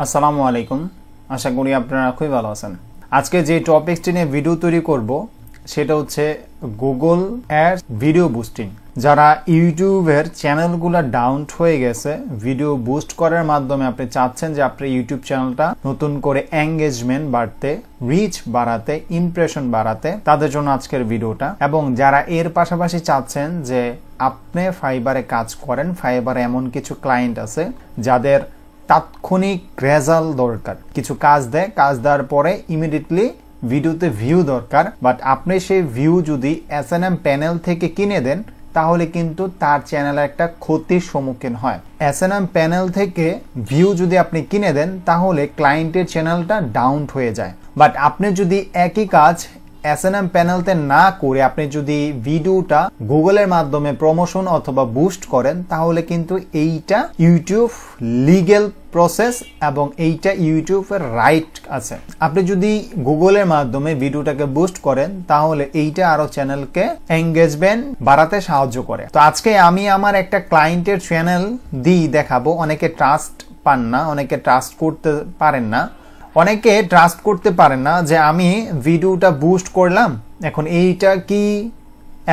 আসসালামু আলাইকুম। আশা করি আপনারা খুবই ভালো আছেন। আজকে যে টপিকটি নিয়ে ভিডিও তৈরি করব সেটা হচ্ছে গুগল অ্যাডস ভিডিও বুস্টিং। যারা ইউটিউবের চ্যানেলগুলো ডাউন হয়ে গেছে, ভিডিও বুস্ট করার মাধ্যমে আপনি চাচ্ছেন যে আপনার ইউটিউব চ্যানেলটা নতুন করে এঙ্গেজমেন্ট বাড়তে, রিচ বাড়াতে, ইমপ্রেশন বাড়াতে, তাদের জন্য আজকের ভিডিওটা। এবং যারা এর পাশাপাশি চাচ্ছেন যে আপনি ফাইবারে কাজ করেন, ফাইবারে এমন কিছু ক্লায়েন্ট আছে যাদের তাৎক্ষণিক রেজাল্ট দরকার, কিছু কাজ দেয়, কাজ দেওয়ার পরে ইমিডিয়েটলি ভিডিওতে ভিউ দরকার, বাট আপনি সেই ভিউ যদি S&M প্যানেল থেকে কিনে দেন তাহলে কিন্তু তার চ্যানেলে একটা ক্ষতির সম্মুখীন হয়। S&M প্যানেল থেকে ভিউ যদি আপনি কিনে দেন তাহলে ক্লায়েন্টের চ্যানেলটা ডাউন হয়ে যায়। বাট আপনি যদি একই কাজ S&M প্যানেলতে না করে আপনি যদি ভিডিওটা গুগলের মাধ্যমে প্রমোশন অথবা বুস্ট করেন তাহলে কিন্তু এইটা ইউটিউব লিগ্যাল প্রসেস এবং এইটা ইউটিউবের রাইট আছে। আপনি যদি গুগলের মাধ্যমে ভিডিওটাকে বুস্ট করেন তাহলে এইটা আরো চ্যানেলকে এঙ্গেজমেন্ট বাড়াতে সাহায্য করে। তো আজকে আমি আমার একটা ক্লায়েন্টের চ্যানেল দিয়ে দেখাবো। অনেকে ট্রাস্ট পান না, অনেকে ট্রাস্ট করতে পারেন না, অনেকে ট্রাস্ট করতে পারেন না যে আমি ভিডিওটা বুস্ট করলাম, এখন এইটা কি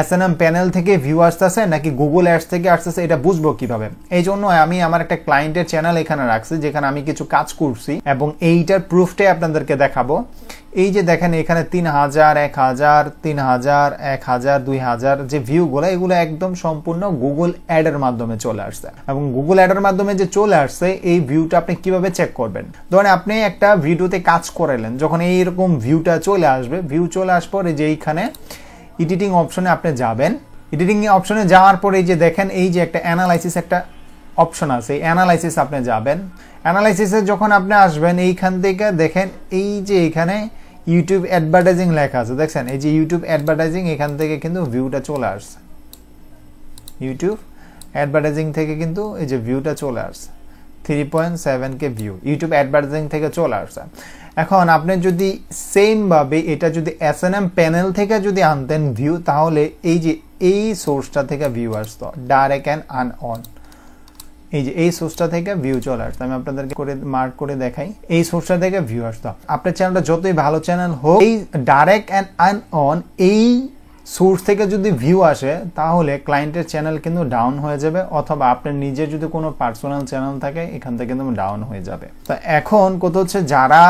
S&M প্যানেল থেকে ভিউ আসতেছে নাকি গুগল অ্যাডস থেকে আসতেছে, এটা বুঝবো কিভাবে? এই জন্য আমি আমার একটা ক্লায়েন্টের চ্যানেল এখানে রাখছি যেখানে আমি কিছু কাজ করছি এবং এইটার প্রুফটাই আপনাদেরকে দেখাবো। এই যে দেখেন এখানে 3000, 1000, 3000, 1000, 2000 যে ভিউগুলো, এগুলো একদম সম্পূর্ণ গুগল অ্যাডের মাধ্যমে চলে আসছে। এবং গুগল অ্যাডের মাধ্যমে যে চলে আসছে এই ভিউটা আপনি কিভাবে চেক করবেন? ধরেন আপনি একটা ভিডিওতে কাজ করালেন, যখন এইরকম ভিউটা চলে আসবে, ভিউ চলে আসার পরে যে এইখানে এডিটিং অপশনে আপনি যাবেন। এডিটিং অপশনে যাওয়ার পরে এই যে দেখেন এই যে একটা অ্যানালাইসিস একটা অপশন আছে, এই অ্যানালাইসিস আপনি যাবেন। অ্যানালাইসিসে যখন আপনি আসবেন এইখান থেকে দেখেন এই যে এখানে ইউটিউব অ্যাডভার্টাইজিং লেখা আছে, দেখছেন এই যে ইউটিউব অ্যাডভার্টাইজিং, এখান থেকে কিন্তু ভিউটা চলে আসছে। ইউটিউব অ্যাডভার্টাইজিং থেকে কিন্তু এই যে ভিউটা চলে আসছে, 3.7K ভিউ ইউটিউব অ্যাডভার্টাইজিং থেকে চলে আসছে। এখন আপনি যদি সেম ভাবে এটা যদি S&M প্যানেল থেকে যদি আনতেন ভিউ, তাহলে এই যে এই সোর্সটা থেকে ভিউ আসতো ডাইরেক্ট অ্যান্ড আনঅন, এই যে এই সোর্সটা থেকে ভিউ চলে আসতো। আমি আপনাদেরকে করে মার্ক করে দেখাই, এই সোর্সটা থেকে ভিউ আসতো। আপনার চ্যানেলটা যতই ভালো চ্যানেল হোক, এই ডাইরেক্ট অ্যান্ড আনঅন এই সোর্স থেকে যদি ভিউ আসে তাহলে ক্লায়েন্টের চ্যানেল কিন্তু ডাউন হয়ে যাবে, অথবা আপনার নিজের যদি কোনো পার্সোনাল চ্যানেল থাকে এখান থেকে কিন্তু ডাউন হয়ে যাবে। তো এখন কথা হচ্ছে যারা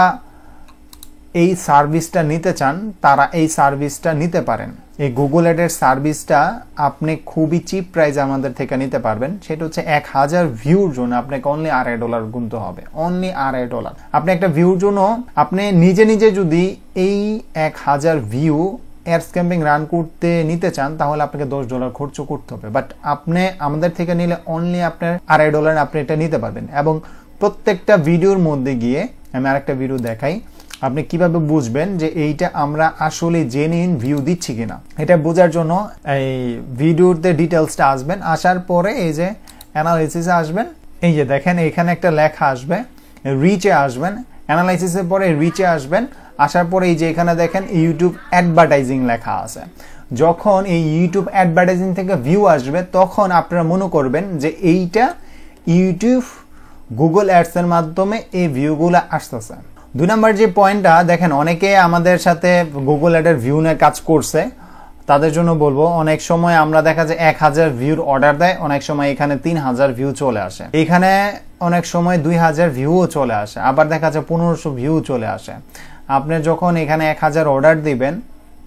এই সার্ভিসটা নিতে চান তারা এই সার্ভিসটা নিতে পারেন। এই গুগল অ্যাডের সার্ভিসটা আপনি খুবই চিপ প্রাইসে আমাদের থেকে নিতে পারবেন। সেটা হচ্ছে 1000 ভিউর জন্য আপনাকে অনলি $2.5 গুনতে হবে, অনলি $2.5। আপনি একটা ভিউর জন্য আপনি নিজে নিজে যদি এই 1000 ভিউ অ্যাডস ক্যাম্পেইন রান করতে নিতে চান তাহলে আপনাকে $10 খরচ করতে হবে। বাট আপনি আমাদের থেকে নিলে অনলি আপনার $2.5 আপনি এটা নিতে পারবেন। এবং প্রত্যেকটা ভিডিওর মধ্যে গিয়ে আমি আরেকটা ভিডিও দেখাই, আপনি কিভাবে বুঝবেন যে এইটা আমরা আসলে জেনুইন ভিউ দিচ্ছি কিনা। এটা বোঝার জন্য এই ভিডিওতে ডিটেলসটা আসবেন, আসার পরে এই যে অ্যানালাইসিসে আসবেন, এই যে দেখেন এখানে একটা লেখা আসবে, রিচে আসবেন, অ্যানালাইসিসের পরে রিচে আসবেন, আসার পরে এই যে এখানে দেখেন ইউটিউব অ্যাডভার্টাইজিং লেখা আছে। যখন এই ইউটিউব অ্যাডভার্টাইজিং থেকে ভিউ আসবে তখন আপনারা মনে করবেন যে এইটা ইউটিউব গুগল অ্যাডস এর মাধ্যমে এই ভিউগুলো আসতেছে। 2 নম্বর যে পয়েন্টটা দেখেন, অনেকে আমাদের সাথে গুগল অ্যাডের ভিউ নিয়ে কাজ করছে, তাদের জন্য বলবো অনেক সময় আমরা দেখা যায় 1000 ভিউর অর্ডার দেয়, অনেক সময় এখানে 3000 ভিউ চলে আসে, এখানে অনেক সময় 2000 ভিউও চলে আসে, আবার দেখা যায় 1500 ভিউ চলে আসে। আপনি যখন এখানে 1000 অর্ডার দিবেন,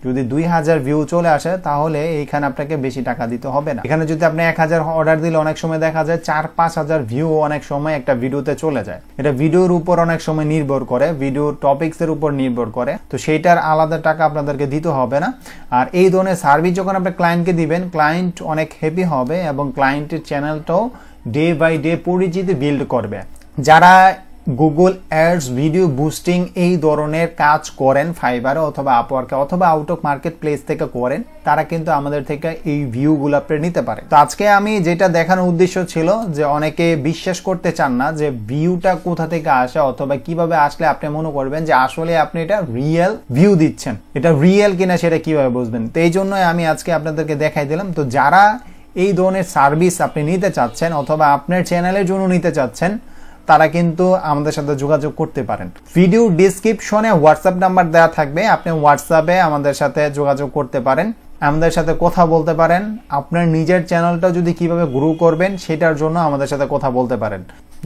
যদি 2000 ভিউ চলে আসে তাহলে এইখানে আপনাকে বেশি টাকা দিতে হবে না। এখানে যদি আপনি 1000 অর্ডার দিলে অনেক সময় দেখা যায় 4-5000 ভিউ অনেক সময় একটা ভিডিওতে চলে যায়। এটা ভিডিওর উপর অনেক সময় নির্ভর করে, ভিডিও টপিকস এর উপর নির্ভর করে, তো সেইটার আলাদা টাকা আপনাদেরকে দিতে হবে না। আর এই ধরনের সার্ভিস যখন আপনি ক্লায়েন্টকে দিবেন, ক্লায়েন্ট অনেক হ্যাপি হবে এবং ক্লায়েন্টের চ্যানেলটাও ডে বাই ডে পরিচিতি বিল্ড করবে। যারা গুগল অ্যাডস ভিডিও বুস্টিং এই ধরনের কাজ করেন ফাইবারে অথবা আপওয়ার্কে অথবা আউট অফ মার্কেট প্লেস থেকে করেন, তারা কিন্তু আমাদের থেকে এই ভিউগুলো আপনি নিতে পারে। তো আজকে আমি যেটা দেখানোর উদ্দেশ্য ছিল যে অনেকে বিশ্বাস করতে চান না যে ভিউটা কোথা থেকে আসে অথবা কিভাবে আসলে আপনি মনে করবেন যে আসলে আপনি এটা রিয়েল ভিউ দিচ্ছেন, এটা রিয়েল কিনা সেটা কিভাবে বুঝবেন। তো এই জন্যই আমি আজকে আপনাদেরকে দেখাই দিলাম। তো যারা এই ধরনের সার্ভিস আপনি নিতে চাচ্ছেন অথবা আপনার চ্যানেলের জন্য নিতে চাচ্ছেন, তারা কিন্তু আমাদের সাথে যোগাযোগ করতে পারেন। ভিডিও ডেসক্রিপশনে হোয়াটসঅ্যাপ নাম্বার দেওয়া থাকবে, আপনি হোয়াটসঅ্যাপে আমাদের সাথে যোগাযোগ করতে পারেন, আমাদের সাথে কথা বলতে পারেন। আপনার নিজের চ্যানেলটা যদি কিভাবে গ্রো করবেন সেটার জন্য আমাদের সাথে কথা বলতে পারেন।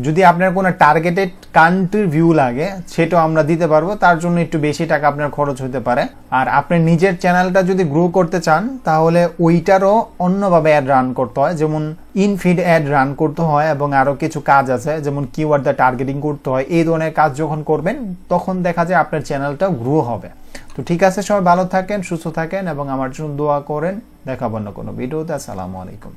যদি আপনার কোনো টার্গেটেড কান্ট্রির ভিউ লাগে সেটাও আমরা দিতে পারবো, তার জন্য একটু বেশি টাকা আপনার খরচ হতে পারে। আর আপনার নিজের চ্যানেলটা যদি গ্রো করতে চান তাহলে ওইটারও অন্যভাবে অ্যাড রান করতে হয়, যেমন ইনফিড অ্যাড রান করতে হয় এবং আরো কিছু কাজ আছে, যেমন কিওয়ার্ড দা টার্গেটিং করতে হয়। এই ধরনের কাজ যখন করবেন তখন দেখা যায় আপনার চ্যানেলটা গ্রো হবে। তো ঠিক আছে, সবাই ভালো থাকেন, সুস্থ থাকেন এবং আমার জন্য দোয়া করেন। দেখাবো না কোনো ভিডিওতে। আসসালামু আলাইকুম।